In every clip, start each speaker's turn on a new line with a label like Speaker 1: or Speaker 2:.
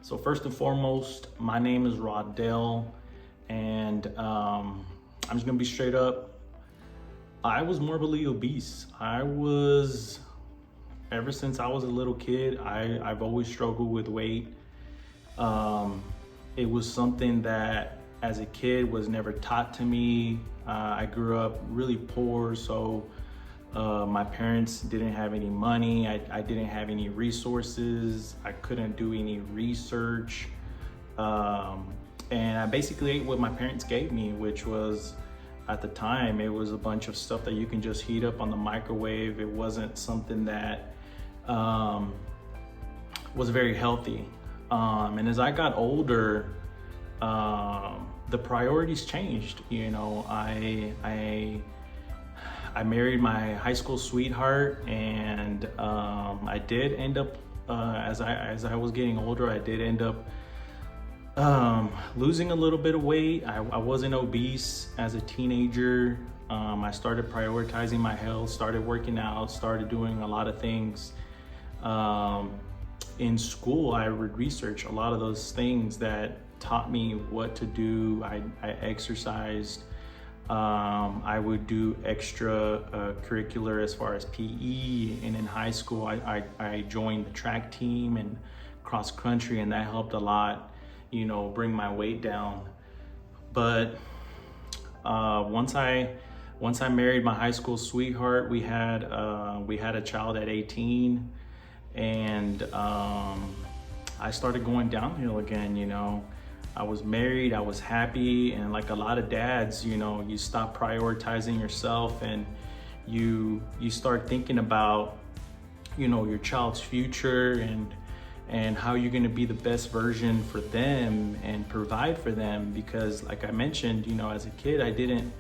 Speaker 1: So first and foremost, my name is Rodell, and I'm just gonna be straight up. I was morbidly obese. Ever since I was a little kid, I've always struggled with weight. It was something that as a kid was never taught to me. I grew up really poor, so my parents didn't have any money. I didn't have any resources. I couldn't do any research. And I basically ate what my parents gave me, which was, at the time, it was a bunch of stuff that you can just heat up on the microwave. It wasn't something that was very healthy. And as I got older, the priorities changed. You know, I married my high school sweetheart, and I did end up, as I was getting older, I did end up losing a little bit of weight. I wasn't obese as a teenager. I started prioritizing my health, started working out, started doing a lot of things. In school, I would research a lot of those things that taught me what to do. I exercised. I would do extra curricular as far as PE, and in high school I joined the track team and cross country, and that helped a lot, you know, bring my weight down. But once I married my high school sweetheart, we had a child at 18, and I started going downhill again. You know, I was married, I was happy, and like a lot of dads, you know, you stop prioritizing yourself, and you start thinking about, you know, your child's future and how you're gonna be the best version for them and provide for them. Because like I mentioned, you know, as a kid, I didn't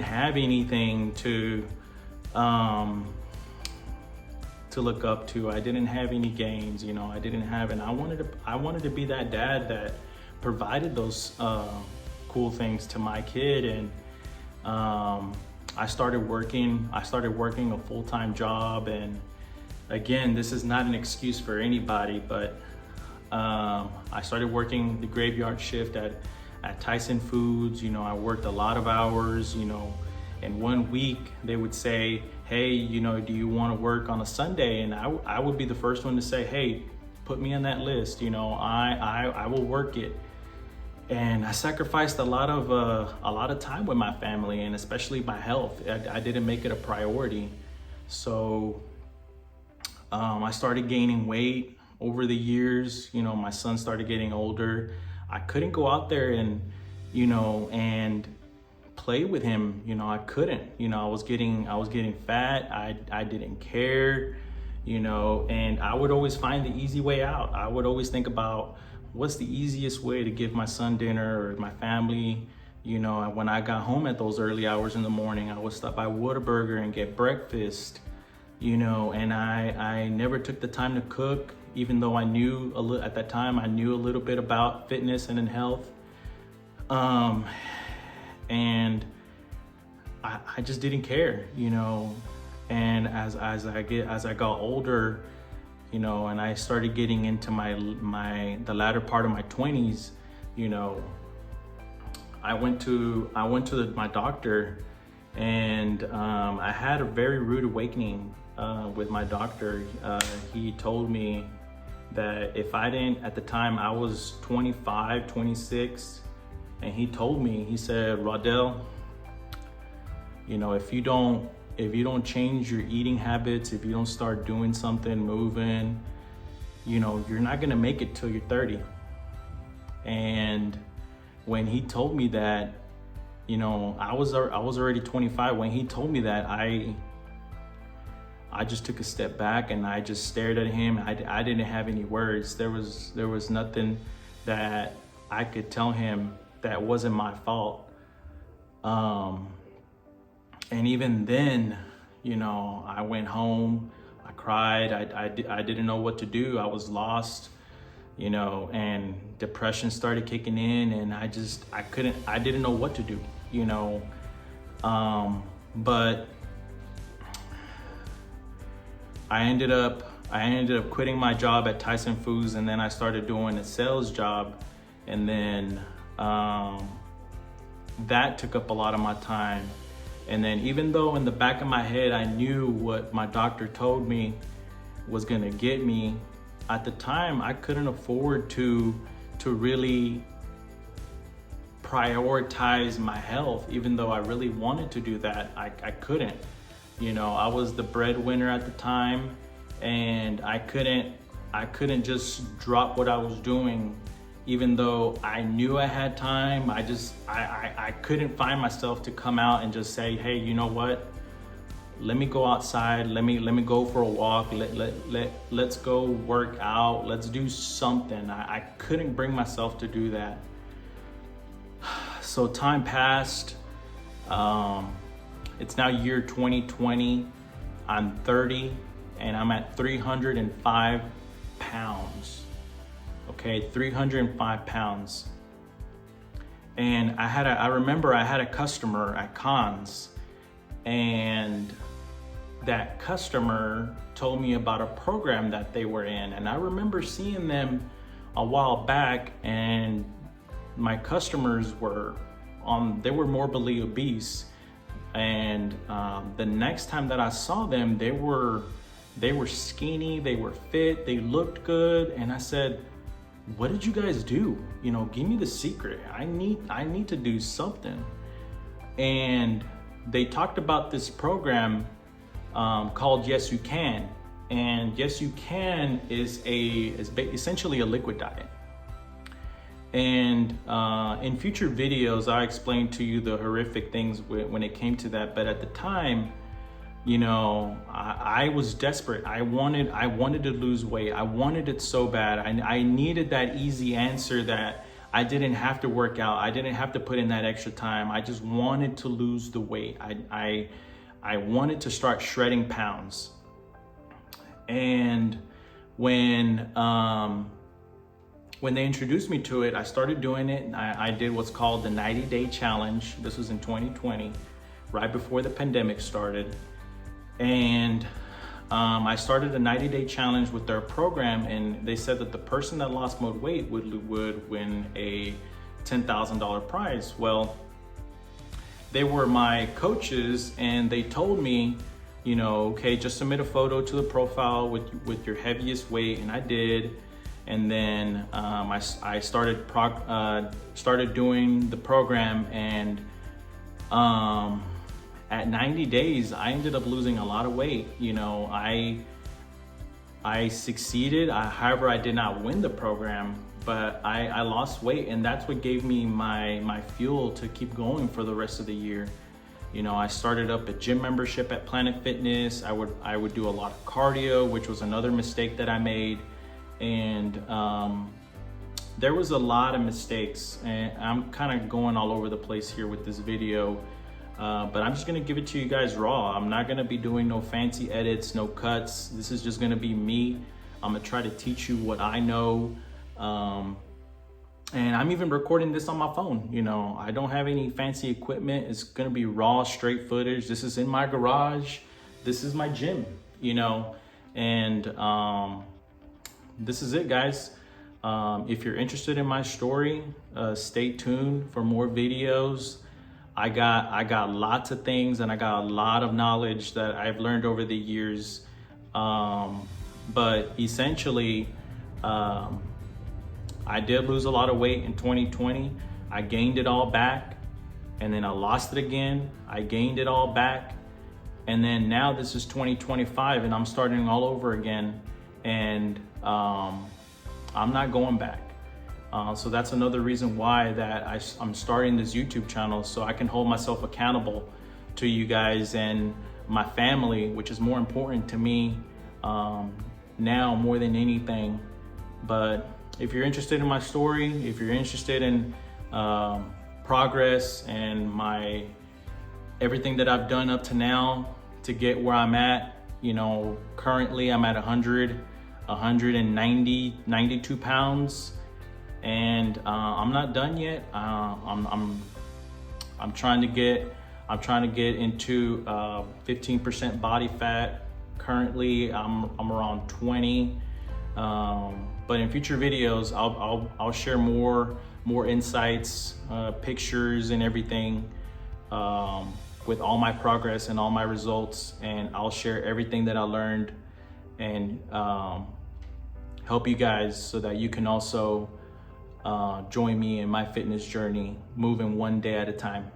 Speaker 1: have anything to look up to. I didn't have any gains, you know, and I wanted to be that dad that provided those cool things to my kid. And I started working a full-time job. And again, this is not an excuse for anybody, but I started working the graveyard shift at Tyson Foods. You know, I worked a lot of hours, you know, and 1 week they would say, hey, you know, do you want to work on a Sunday? And I would be the first one to say, hey, put me on that list. You know, I will work it. And I sacrificed a lot of time with my family, and especially my health. I didn't make it a priority. So I started gaining weight over the years. You know, my son started getting older. I couldn't go out there and, you know, and play with him. You know, I couldn't. You know, I was getting fat. I didn't care, you know, and I would always find the easy way out. I would always think about, what's the easiest way to give my son dinner or my family? You know, when I got home at those early hours in the morning, I would stop by Whataburger and get breakfast, you know, and I never took the time to cook, even though I knew at that time, I knew a little bit about fitness and in health. And I just didn't care, you know. And as I got older, you know, and I started getting into the latter part of my 20s, you know, I went to my doctor, and I had a very rude awakening with my doctor. He told me that if I didn't, at the time I was 25, 26, and he told me, he said, Rodell, you know, if you don't change your eating habits, if you don't start doing something, moving, you know, you're not gonna make it till you're 30. And when he told me that, you know, I was already 25. When he told me that, I just took a step back, and I just stared at him. I didn't have any words. There was nothing that I could tell him that wasn't my fault. And even then, you know, I went home, I cried, I didn't know what to do. I was lost, you know, and depression started kicking in, and I didn't know what to do, you know. But I ended up I ended up quitting my job at Tyson Foods, and then I started doing a sales job. And then that took up a lot of my time. And then even though in the back of my head, I knew what my doctor told me was gonna get me, at the time, I couldn't afford to really prioritize my health. Even though I really wanted to do that, I couldn't. You know, I was the breadwinner at the time, and I couldn't just drop what I was doing. Even though I knew I had time, I couldn't find myself to come out and just say, hey, you know what? Let me go outside. Let me go for a walk. Let's go work out. Let's do something. I couldn't bring myself to do that. So time passed. It's now year 2020. I'm 30 and I'm at 305 pounds. Okay, 305 pounds. And I remember I had a customer at Cons, and that customer told me about a program that they were in. And I remember seeing them a while back, and my customers were they were morbidly obese. And the next time that I saw them, they were skinny, they were fit, they looked good. And I said, what did you guys do? You know, give me the secret. I need to do something. And they talked about this program called Yes You Can. And Yes You Can is essentially a liquid diet. And in future videos, I explained to you the horrific things when it came to that. But at the time, you know, I was desperate. I wanted to lose weight. I wanted it so bad. I needed that easy answer that I didn't have to work out. I didn't have to put in that extra time. I just wanted to lose the weight. I wanted to start shredding pounds. And when they introduced me to it, I started doing it. I did what's called the 90-day challenge. This was in 2020, right before the pandemic started. And I started a 90-day challenge with their program, and they said that the person that lost more weight would win a $10,000 prize. Well, they were my coaches, and they told me, you know, okay, just submit a photo to the profile with your heaviest weight, and I did. And then I started doing the program, and at 90 days, I ended up losing a lot of weight. You know, I succeeded. However, I did not win the program, but I lost weight, and that's what gave me my fuel to keep going for the rest of the year. You know, I started up a gym membership at Planet Fitness. I would do a lot of cardio, which was another mistake that I made. And there was a lot of mistakes, and I'm kind of going all over the place here with this video. But I'm just gonna give it to you guys raw. I'm not gonna be doing no fancy edits, no cuts. This is just gonna be me. I'm gonna try to teach you what I know. And I'm even recording this on my phone. You know, I don't have any fancy equipment. It's gonna be raw, straight footage. This is in my garage. This is my gym, you know, and this is it, guys. If you're interested in my story, stay tuned for more videos. I got lots of things, and I got a lot of knowledge that I've learned over the years. But essentially, I did lose a lot of weight in 2020. I gained it all back, and then I lost it again. I gained it all back. And then now this is 2025, and I'm starting all over again. And I'm not going back. So that's another reason why that I'm starting this YouTube channel, so I can hold myself accountable to you guys and my family, which is more important to me now more than anything. But if you're interested in my story, if you're interested in progress and everything that I've done up to now to get where I'm at, you know, currently I'm at 92 pounds. And I'm not done yet. I'm trying to get into 15% body fat Currently, I'm around 20. But in future videos, I'll share more insights, pictures, and everything, with all my progress and all my results. And I'll share everything that I learned and help you guys so that you can also join me in my fitness journey, moving one day at a time.